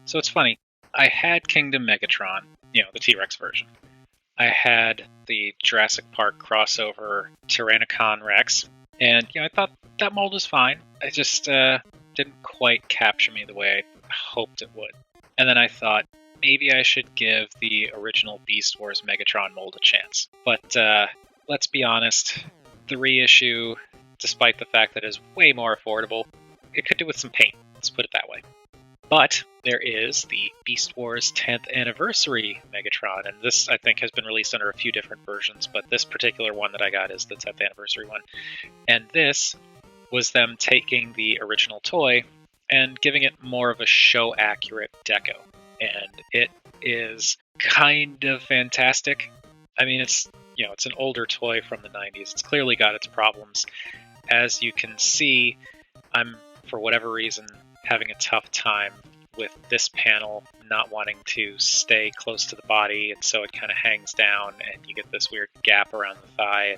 So it's funny. I had Kingdom Megatron, the T-Rex version. I had the Jurassic Park crossover Tyrannicon Rex, and I thought that mold was fine. It just didn't quite capture me the way I hoped it would. And then I thought maybe I should give the original Beast Wars Megatron mold a chance. But let's be honest, the reissue, despite the fact that it is way more affordable, it could do with some paint. Let's put it that way. But there is the Beast Wars 10th Anniversary Megatron, and this, I think, has been released under a few different versions, but this particular one that I got is the 10th Anniversary one. And this was them taking the original toy and giving it more of a show-accurate deco. And it is kind of fantastic. I mean, it's an older toy from the 90s. It's clearly got its problems. As you can see, I'm, for whatever reason, having a tough time with this panel not wanting to stay close to the body, and so it kind of hangs down and you get this weird gap around the thigh,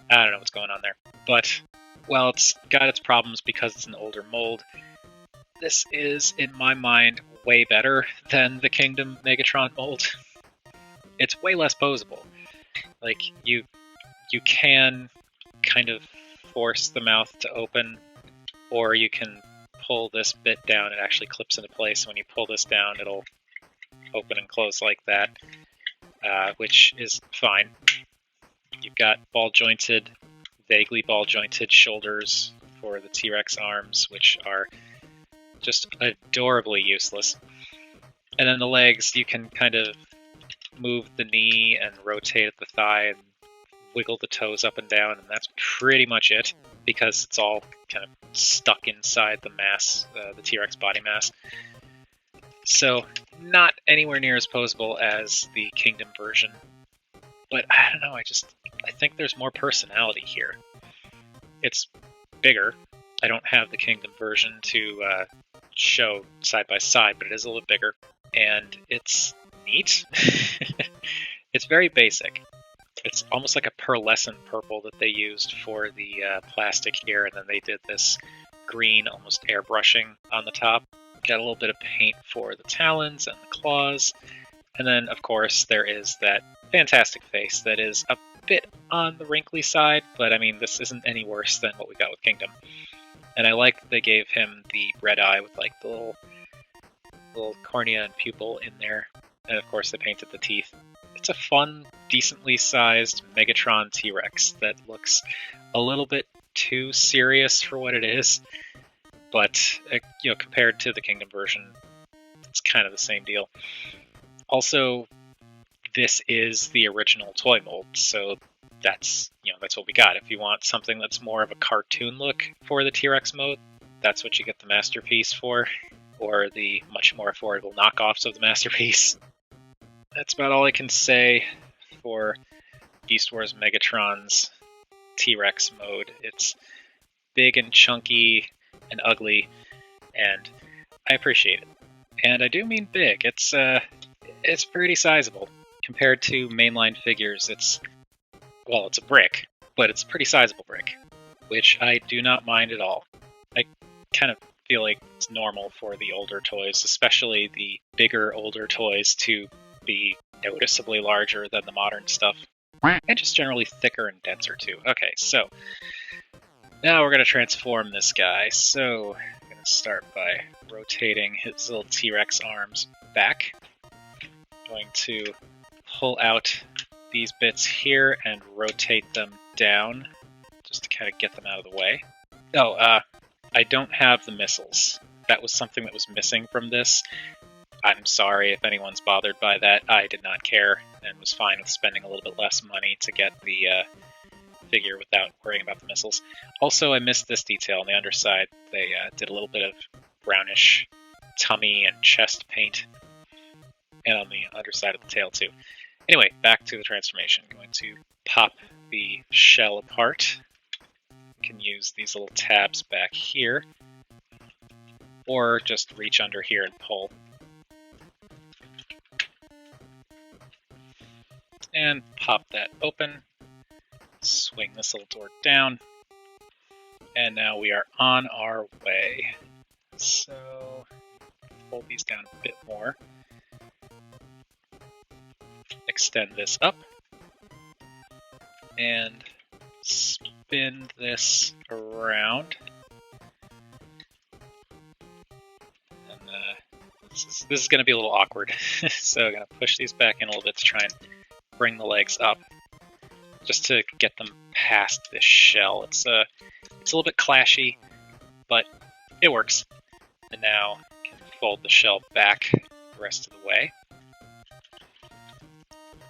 and I don't know what's going on there. But while it's got its problems because it's an older mold, this is, in my mind, way better than the Kingdom Megatron mold. It's way less posable. Like, you can kind of force the mouth to open, or you can pull this bit down. It actually clips into place. When you pull this down, it'll open and close like that, which is fine. You've got vaguely ball-jointed shoulders for the T-Rex arms, which are just adorably useless. And then the legs, you can kind of move the knee and rotate at the thigh and wiggle the toes up and down, and that's pretty much it, because it's all kind of stuck inside the mass, the T-Rex body mass. So not anywhere near as posable as the Kingdom version, but I don't know, I think there's more personality here. It's bigger. I don't have the Kingdom version to show side by side, but it is a little bigger, and it's neat. It's very basic. It's almost like a pearlescent purple that they used for the plastic here, and then they did this green, almost airbrushing on the top. Got a little bit of paint for the talons and the claws. And then, of course, there is that fantastic face that is a bit on the wrinkly side, but I mean, this isn't any worse than what we got with Kingdom. And I like that they gave him the red eye with like the little cornea and pupil in there. And of course, they painted the teeth. It's a fun, decently sized Megatron T-Rex that looks a little bit too serious for what it is, but compared to the Kingdom version, it's kind of the same deal. Also, this is the original toy mold, so that's what we got. If you want something that's more of a cartoon look for the T-Rex mode, that's what you get the Masterpiece for, or the much more affordable knockoffs of the Masterpiece. That's about all I can say for Beast Wars Megatron's T-Rex mode. It's big and chunky and ugly, and I appreciate it. And I do mean big. It's pretty sizable. Compared to mainline figures, it's a brick, but it's a pretty sizable brick, which I do not mind at all. I kind of feel like it's normal for the older toys, especially the bigger older toys, to be noticeably larger than the modern stuff, and just generally thicker and denser too. Okay, so now we're going to transform this guy. So I'm going to start by rotating his little T-Rex arms back. I'm going to pull out these bits here and rotate them down just to kind of get them out of the way. Oh, I don't have the missiles. That was something that was missing from this. I'm sorry if anyone's bothered by that. I did not care and was fine with spending a little bit less money to get the figure without worrying about the missiles. Also, I missed this detail on the underside. They did a little bit of brownish tummy and chest paint, and on the underside of the tail too. Anyway, back to the transformation. I'm going to pop the shell apart. You can use these little tabs back here, or just reach under here and pull. And pop that open, swing this little door down, and now we are on our way. So fold these down a bit more. Extend this up. And spin this around. And this is going to be a little awkward. So I'm going to push these back in a little bit to try and bring the legs up. Just to get them past this shell. It's a little bit clashy, but it works. And now I can fold the shell back the rest of the way.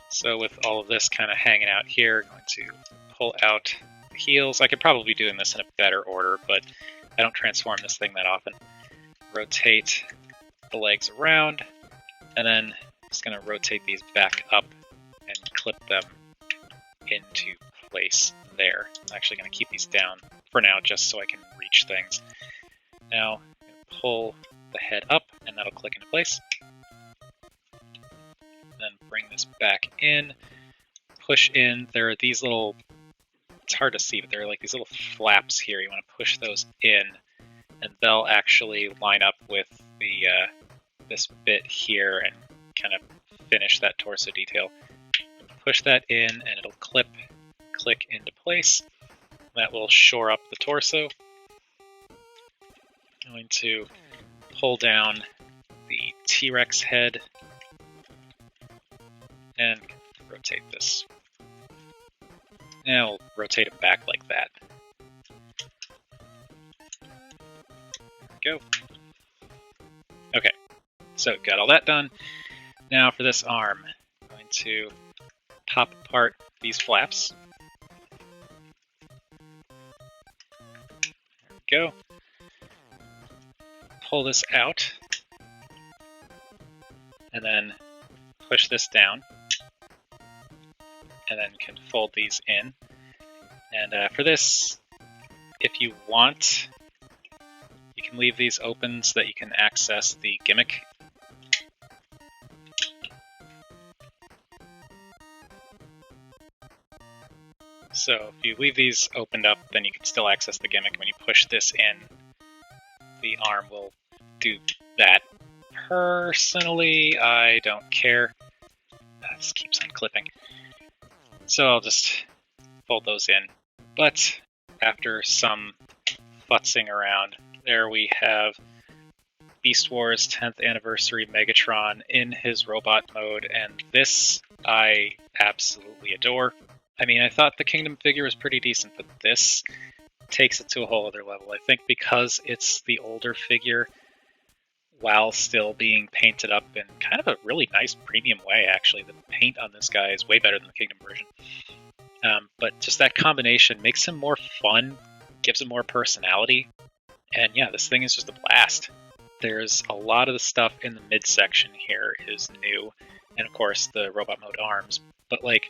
So with all of this kind of hanging out here, I'm going to pull out the heels. I could probably be doing this in a better order, but I don't transform this thing that often. Rotate the legs around, and then I'm just going to rotate these back up and clip them into place there. I'm actually going to keep these down for now just so I can reach things. Now, I'm going to pull the head up, and that'll click into place. Then bring this back in, push in. There are these little, it's hard to see, but there are like these little flaps here. You want to push those in, and they'll actually line up with the this bit here and kind of finish that torso detail. Push that in, and it'll click into place. That will shore up the torso. I'm going to pull down the T-Rex head and rotate this. And I'll rotate it back like that. There we go. Okay, so got all that done. Now for this arm, I'm going to pop apart these flaps. There we go. Pull this out, and then push this down. And then can fold these in. And for this, if you want, you can leave these open so that you can access the gimmick. So if you leave these opened up, then you can still access the gimmick. When you push this in, the arm will do that. Personally, I don't care. This keeps on clipping. So I'll just fold those in. But after some futzing around, there we have Beast Wars 10th Anniversary Megatron in his robot mode, and this I absolutely adore. I mean, I thought the Kingdom figure was pretty decent, but this takes it to a whole other level. I think because it's the older figure, while still being painted up in kind of a really nice premium way, actually. The paint on this guy is way better than the Kingdom version. But just that combination makes him more fun, gives him more personality, and yeah, this thing is just a blast. There's a lot of the stuff in the midsection here is new, and of course the robot mode arms, but like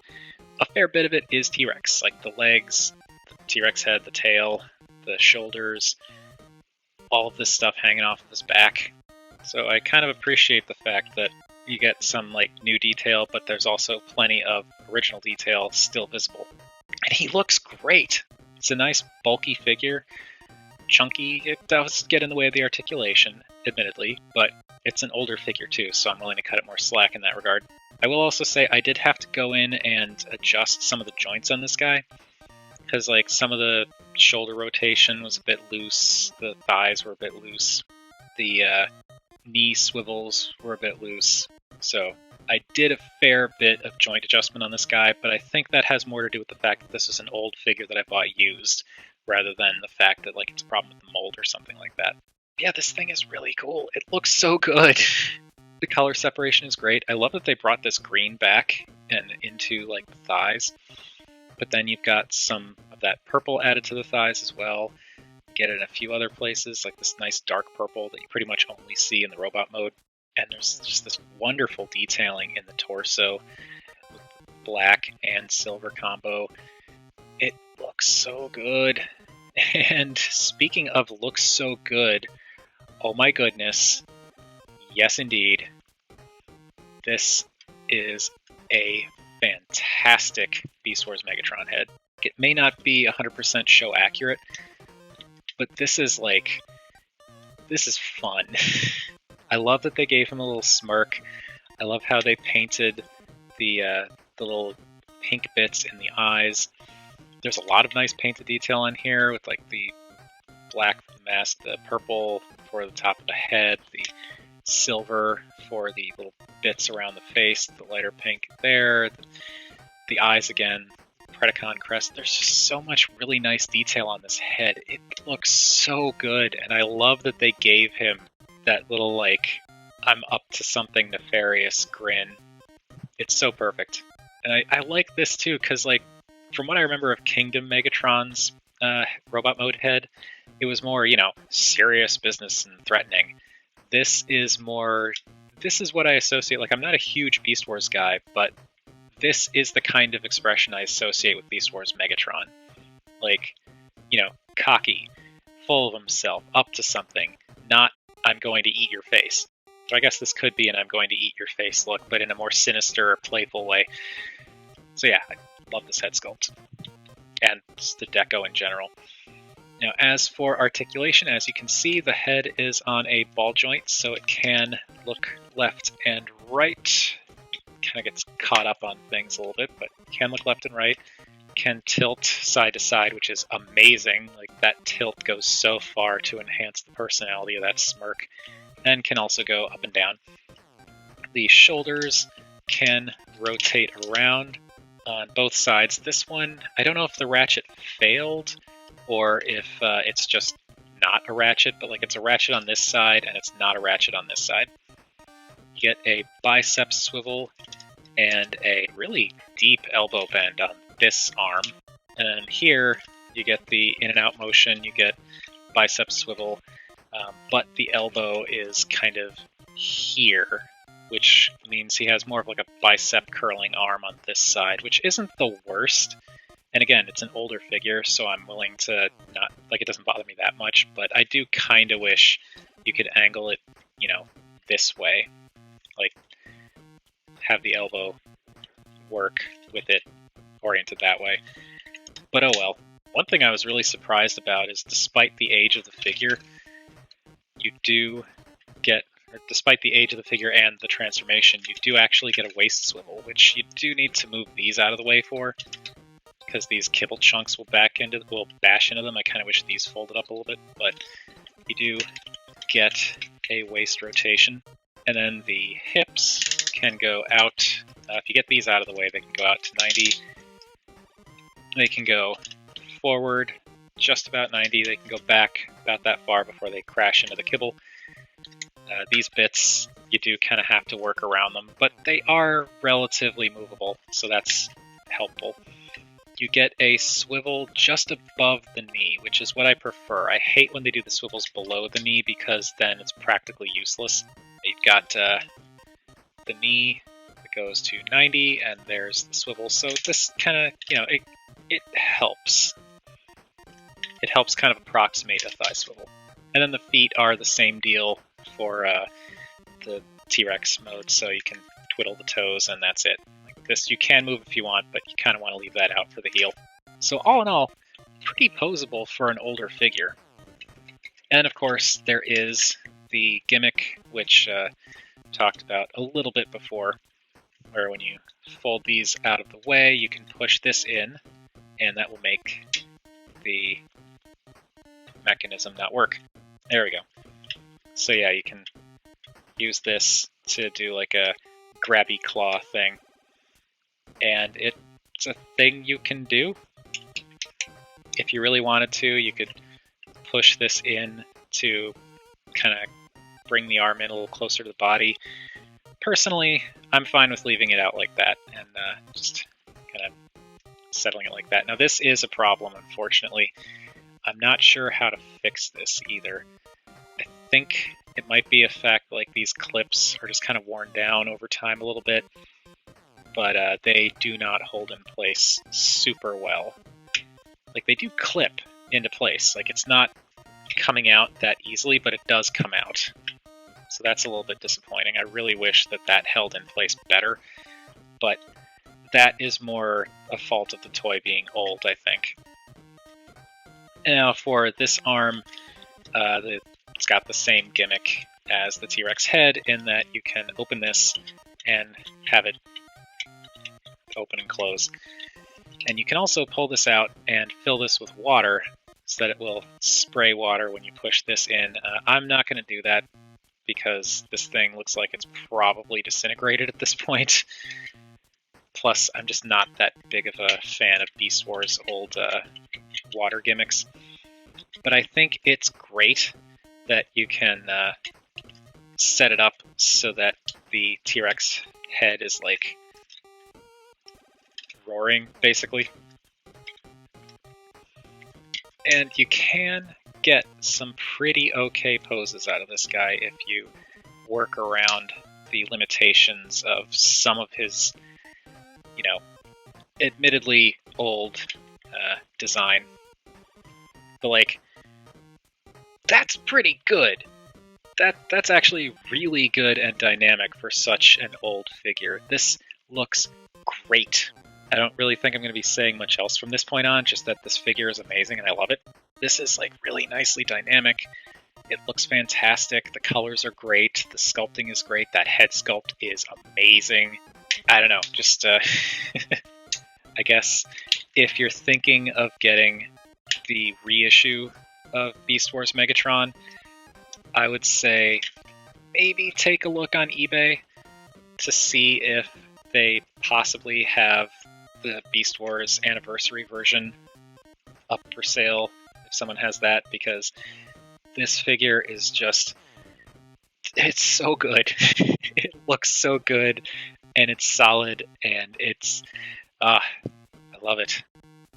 a fair bit of it is T-Rex, like the legs, the T-Rex head, the tail, the shoulders, all of this stuff hanging off of his back. So I kind of appreciate the fact that you get some like new detail, but there's also plenty of original detail still visible. And he looks great. It's a nice bulky figure, chunky. It does get in the way of the articulation, admittedly, but it's an older figure too, so I'm willing to cut it more slack in that regard. I will also say I did have to go in and adjust some of the joints on this guy, because like some of the shoulder rotation was a bit loose, the thighs were a bit loose, the knee swivels were a bit loose. So I did a fair bit of joint adjustment on this guy, but I think that has more to do with the fact that this is an old figure that I bought used, rather than the fact that like it's a problem with the mold or something like that. Yeah, this thing is really cool. It looks so good. The color separation is great. I love that they brought this green back and into like the thighs, but then you've got some of that purple added to the thighs as well. Get it in a few other places, like this nice dark purple that you pretty much only see in the robot mode. And there's just this wonderful detailing in the torso with black and silver combo. It looks so good. And speaking of looks so good, oh my goodness, yes indeed, this is a fantastic Beast Wars Megatron head. It may not be 100% show accurate, but this is fun. I love that they gave him a little smirk. I love how they painted the little pink bits in the eyes. There's a lot of nice painted detail on here with like the black mask, the purple for the top of the head, the silver for the little bits around the face, the lighter pink there, the eyes again, Predacon crest. There's just so much really nice detail on this head. It looks so good, and I love that they gave him that little, like, I'm up to something nefarious grin. It's so perfect. And I like this too, because, like, from what I remember of Kingdom Megatron's robot mode head, it was more, you know, serious business and threatening. This is what I associate, like, I'm not a huge Beast Wars guy, but this is the kind of expression I associate with Beast Wars Megatron. Like, you know, cocky, full of himself, up to something, not I'm going to eat your face. So I guess this could be an I'm going to eat your face look, but in a more sinister, playful way. So yeah, I love this head sculpt. And just the deco in general. Now, as for articulation, as you can see, the head is on a ball joint, so it can look left and right. Kind of gets caught up on things a little bit, but can look left and right. Can tilt side to side, which is amazing. Like, that tilt goes so far to enhance the personality of that smirk, and can also go up and down. The shoulders can rotate around on both sides. This one, I don't know if the ratchet failed or if it's just not a ratchet, but like it's a ratchet on this side and it's not a ratchet on this side. You get a bicep swivel and a really deep elbow bend on this arm. And then here you get the in and out motion, you get bicep swivel, but the elbow is kind of here, which means he has more of like a bicep curling arm on this side, which isn't the worst. And again, it's an older figure, so I'm willing to not, like, it doesn't bother me that much, but I do kind of wish you could angle it, you know, this way. Like, have the elbow work with it oriented that way. But oh well. One thing I was really surprised about is despite the age of the figure, you do get, or despite the age of the figure and the transformation, you do actually get a waist swivel, which you do need to move these out of the way for, because these kibble chunks will bash into them. I kind of wish these folded up a little bit, but you do get a waist rotation. And then the hips can go out. If you get these out of the way, they can go out to 90. They can go forward just about 90. They can go back about that far before they crash into the kibble. These bits, you do kind of have to work around them, but they are relatively movable, so that's helpful. You get a swivel just above the knee, which is what I prefer. I hate when they do the swivels below the knee because then it's practically useless. You've got the knee that goes to 90, and there's the swivel. So this kind of, you know, it helps. It helps kind of approximate a thigh swivel. And then the feet are the same deal for the T-Rex mode, so you can twiddle the toes and that's it. Like this, you can move if you want, but you kind of want to leave that out for the heel. So all in all, pretty posable for an older figure. And of course, there is the gimmick, which talked about a little bit before, where when you fold these out of the way, you can push this in, and that will make the mechanism not work. There we go. So yeah, you can use this to do like a grabby claw thing, and it's a thing you can do. If you really wanted to, you could push this in to kind of bring the arm in a little closer to the body. Personally, I'm fine with leaving it out like that and just kind of settling it like that. Now this is a problem, unfortunately. I'm not sure how to fix this either. I think it might be a fact like these clips are just kind of worn down over time a little bit, but they do not hold in place super well. Like, they do clip into place. Like, it's not coming out that easily, but it does come out. So that's a little bit disappointing. I really wish that that held in place better, but that is more a fault of the toy being old, I think. And now for this arm, it's got the same gimmick as the T-Rex head in that you can open this and have it open and close. And you can also pull this out and fill this with water so that it will spray water when you push this in. I'm not going to do that because this thing looks like it's probably disintegrated at this point. Plus, I'm just not that big of a fan of Beast Wars' old water gimmicks. But I think it's great that you can set it up so that the T-Rex head is like roaring, basically. And you can get some pretty okay poses out of this guy if you work around the limitations of some of his, admittedly old design. But like, that's pretty good. That's actually really good and dynamic for such an old figure. This looks great. I don't really think I'm going to be saying much else from this point on, just that this figure is amazing and I love it. This is like really nicely dynamic. It looks fantastic. The colors are great. The sculpting is great. That head sculpt is amazing. I don't know, just I guess if you're thinking of getting the reissue of Beast Wars Megatron, I would say maybe take a look on eBay to see if they possibly have the Beast Wars Anniversary version up for sale, if someone has that, because this figure is just, it's so good. It looks so good, and it's solid, and it's, I love it.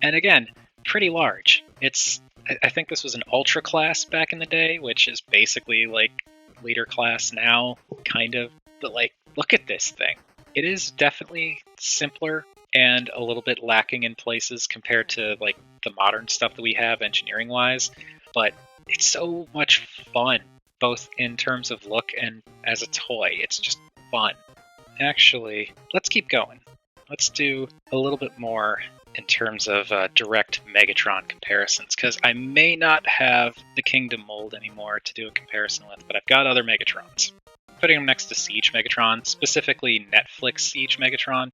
And again, pretty large. I think this was an Ultra class back in the day, which is basically like leader class now, kind of. But like, look at this thing. It is definitely simpler and a little bit lacking in places compared to like the modern stuff that we have engineering wise, but it's so much fun, both in terms of look and as a toy. It's just fun. Actually, let's keep going. Let's do a little bit more in terms of direct Megatron comparisons, because I may not have the Kingdom mold anymore to do a comparison with, but I've got other Megatrons. Putting them next to Siege Megatron, specifically Netflix Siege Megatron.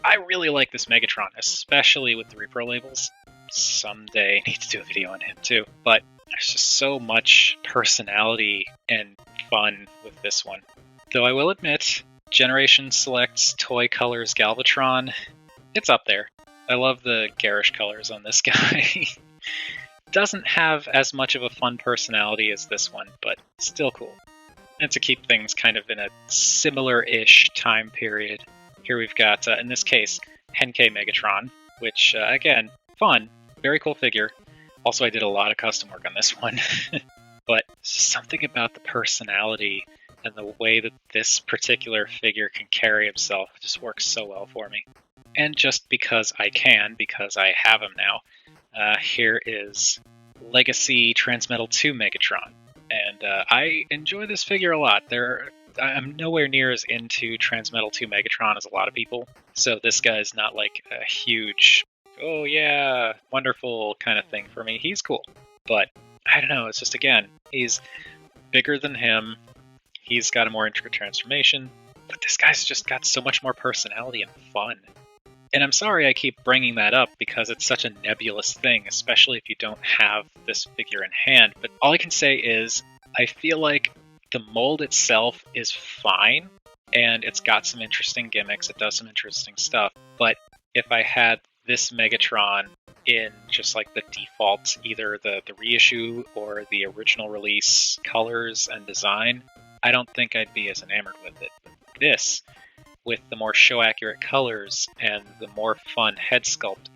I really like this Megatron, especially with the repro labels. Someday I need to do a video on him too, but there's just so much personality and fun with this one. Though I will admit, Generation Select's Toy Colors Galvatron, it's up there. I love the garish colors on this guy. Doesn't have as much of a fun personality as this one, but still cool. And to keep things kind of in a similar-ish time period, here we've got, in this case, Henkei Megatron, which, again, fun, very cool figure. Also, I did a lot of custom work on this one. But something about the personality and the way that this particular figure can carry himself just works so well for me. And just because I can, because I have him now, here is Legacy Transmetal 2 Megatron. And I enjoy this figure a lot. I'm nowhere near as into Transmetal 2 Megatron as a lot of people, so this guy's not like a huge, oh yeah, wonderful kind of thing for me. He's cool, but I don't know, it's just, again, he's bigger than him, he's got a more intricate transformation, but this guy's just got so much more personality and fun. And I'm sorry I keep bringing that up because it's such a nebulous thing, especially if you don't have this figure in hand. But all I can say is I feel like the mold itself is fine, and it's got some interesting gimmicks. It does some interesting stuff. But if I had this Megatron in just like the default, either the reissue or the original release colors and design, I don't think I'd be as enamored with it. But this, with the more show-accurate colors and the more fun head sculpt,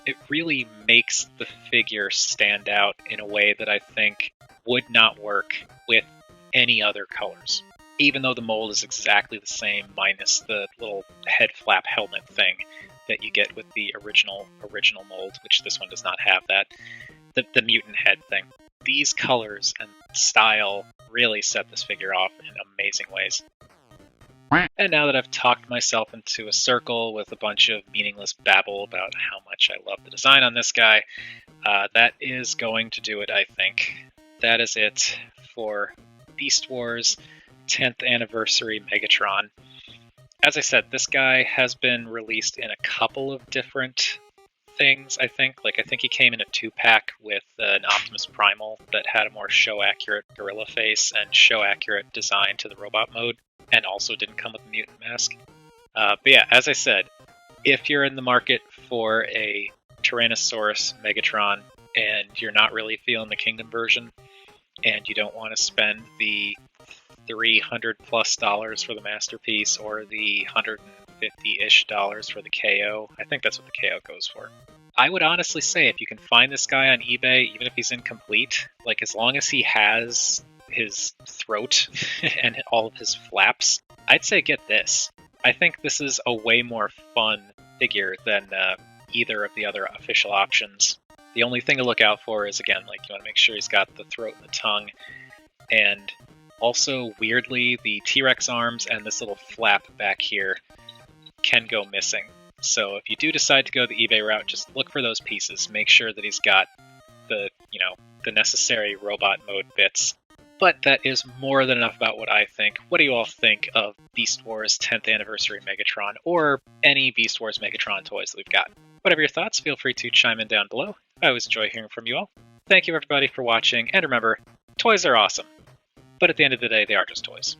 it really makes the figure stand out in a way that I think would not work with any other colors. Even though the mold is exactly the same, minus the little head flap helmet thing that you get with the original mold, which this one does not have that. The mutant head thing. These colors and style really set this figure off in amazing ways. And now that I've talked myself into a circle with a bunch of meaningless babble about how much I love the design on this guy, that is going to do it, I think. That is it for Beast Wars 10th Anniversary Megatron. As I said, this guy has been released in a couple of different things, I think. Like, I think he came in a 2-pack with an Optimus Primal that had a more show-accurate gorilla face and show-accurate design to the robot mode, and also didn't come with a mutant mask. But yeah, as I said, if you're in the market for a Tyrannosaurus Megatron and you're not really feeling the Kingdom version, and you don't want to spend the $300+ for the Masterpiece or the $150-ish for the KO, I think that's what the KO goes for. I would honestly say if you can find this guy on eBay, even if he's incomplete, like as long as he has his throat and all of his flaps, I'd say get this. I think this is a way more fun figure than either of the other official options. The only thing to look out for is, again, like you want to make sure he's got the throat and the tongue, and also, weirdly, the T-Rex arms and this little flap back here can go missing. So if you do decide to go the eBay route, just look for those pieces. Make sure that he's got the necessary robot mode bits. But that is more than enough about what I think. What do you all think of Beast Wars 10th Anniversary Megatron, or any Beast Wars Megatron toys that we've got? Whatever your thoughts, feel free to chime in down below. I always enjoy hearing from you all. Thank you everybody for watching, and remember, toys are awesome. But at the end of the day, they are just toys.